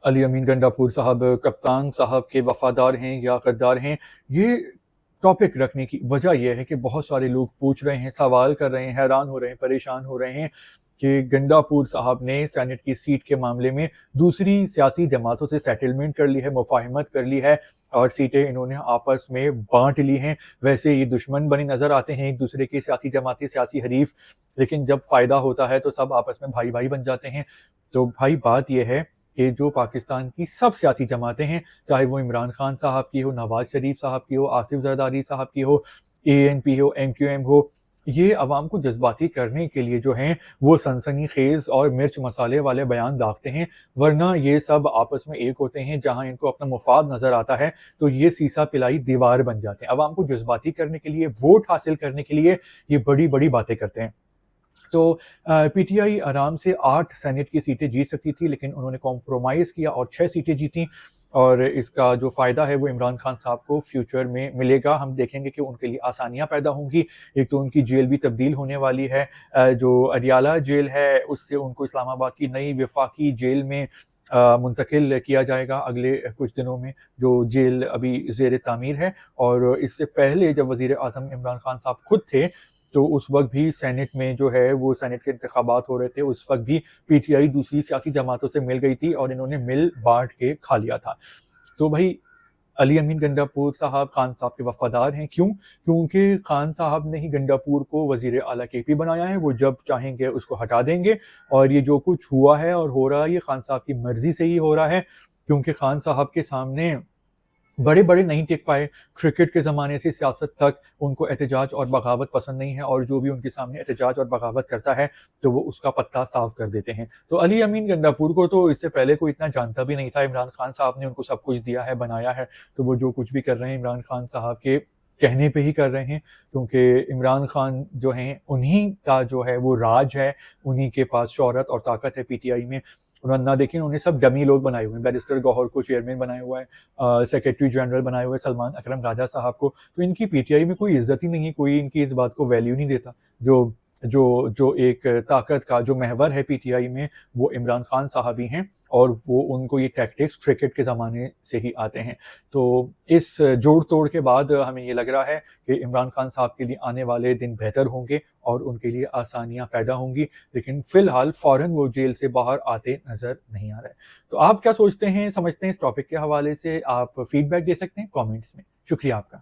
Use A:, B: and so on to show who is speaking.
A: علی امین گنڈاپور صاحب کپتان صاحب کے وفادار ہیں یا غدار ہیں، یہ ٹاپک رکھنے کی وجہ یہ ہے کہ بہت سارے لوگ پوچھ رہے ہیں، سوال کر رہے ہیں، حیران ہو رہے ہیں، پریشان ہو رہے ہیں کہ گنڈاپور صاحب نے سینٹ کی سیٹ کے معاملے میں دوسری سیاسی جماعتوں سے سیٹلمنٹ کر لی ہے، مفاہمت کر لی ہے اور سیٹیں انہوں نے آپس میں بانٹ لی ہیں۔ ویسے یہ دشمن بنے نظر آتے ہیں ایک دوسرے کے سیاسی جماعتیں، سیاسی حریف، لیکن جب فائدہ ہوتا ہے تو سب آپس میں بھائی بھائی بن جاتے ہیں۔ تو بھائی بات یہ ہے کہ جو پاکستان کی سب سیاسی جماعتیں ہیں، چاہے وہ عمران خان صاحب کی ہو، نواز شریف صاحب کی ہو، آصف زرداری صاحب کی ہو، اے این پی ہو، ایم کیو ایم ہو، یہ عوام کو جذباتی کرنے کے لیے جو ہیں وہ سنسنی خیز اور مرچ مسالے والے بیان داغتے ہیں، ورنہ یہ سب آپس میں ایک ہوتے ہیں۔ جہاں ان کو اپنا مفاد نظر آتا ہے تو یہ سیسا پلائی دیوار بن جاتے ہیں، عوام کو جذباتی کرنے کے لیے، ووٹ حاصل کرنے کے لیے یہ بڑی بڑی باتیں کرتے ہیں۔ تو پی ٹی آئی آرام سے 8 سینٹ کی سیٹیں جیت سکتی تھی، لیکن انہوں نے کمپرومائز کیا اور 6 سیٹیں جیتیں، اور اس کا جو فائدہ ہے وہ عمران خان صاحب کو فیوچر میں ملے گا۔ ہم دیکھیں گے کہ ان کے لیے آسانیاں پیدا ہوں گی۔ ایک تو ان کی جیل بھی تبدیل ہونے والی ہے، جو اڈیالہ جیل ہے اس سے ان کو اسلام آباد کی نئی وفاقی جیل میں منتقل کیا جائے گا اگلے کچھ دنوں میں، جو جیل ابھی زیر تعمیر ہے۔ اور اس سے پہلے جب وزیر اعظم عمران خان صاحب خود تھے تو اس وقت بھی سینٹ میں جو ہے وہ سینٹ کے انتخابات ہو رہے تھے، اس وقت بھی پی ٹی آئی دوسری سیاسی جماعتوں سے مل گئی تھی اور انہوں نے مل بانٹ کے کھا لیا تھا۔ تو بھائی علی امین گنڈاپور صاحب خان صاحب کے وفادار ہیں، کیوں؟ کیونکہ خان صاحب نے ہی گنڈاپور کو وزیر اعلیٰ کے پی بنایا ہے، وہ جب چاہیں گے اس کو ہٹا دیں گے، اور یہ جو کچھ ہوا ہے اور ہو رہا ہے یہ خان صاحب کی مرضی سے ہی ہو رہا ہے، کیونکہ خان صاحب کے سامنے بڑے بڑے نہیں ٹک پائے۔ کرکٹ کے زمانے سے سیاست تک ان کو احتجاج اور بغاوت پسند نہیں ہے، اور جو بھی ان کے سامنے احتجاج اور بغاوت کرتا ہے تو وہ اس کا پتہ صاف کر دیتے ہیں۔ تو علی امین گنڈاپور کو تو اس سے پہلے کوئی اتنا جانتا بھی نہیں تھا، عمران خان صاحب نے ان کو سب کچھ دیا ہے، بنایا ہے، تو وہ جو کچھ بھی کر رہے ہیں عمران خان صاحب کے کہنے پہ ہی کر رہے ہیں، کیونکہ عمران خان جو ہیں انہی کا جو ہے وہ راج ہے، انہی کے پاس شہرت اور طاقت ہے پی ٹی آئی میں۔ نہ دیکھیں انہیں سب ڈمی لوگ بنائے ہوئے ہیں، بیرسٹر گوہر کو چیئرمین بنایا ہوا ہے، سیکرٹری جنرل بنائے ہوئے سلمان اکرم راجہ صاحب کو، تو ان کی پی ٹی آئی میں کوئی عزت ہی نہیں، کوئی ان کی اس بات کو ویلیو نہیں دیتا۔ جو ایک طاقت کا جو محور ہے پی ٹی آئی میں وہ عمران خان صاحب ہی ہیں، اور وہ ان کو یہ ٹیکٹکس کرکٹ کے زمانے سے ہی آتے ہیں۔ تو اس جوڑ توڑ کے بعد ہمیں یہ لگ رہا ہے کہ عمران خان صاحب کے لیے آنے والے دن بہتر ہوں گے اور ان کے لیے آسانیاں پیدا ہوں گی، لیکن فی الحال فوراً وہ جیل سے باہر آتے نظر نہیں آ رہے۔ تو آپ کیا سوچتے ہیں، سمجھتے ہیں اس ٹاپک کے حوالے سے؟ آپ فیڈ بیک دے سکتے ہیں کامنٹس میں۔ شکریہ آپ کا۔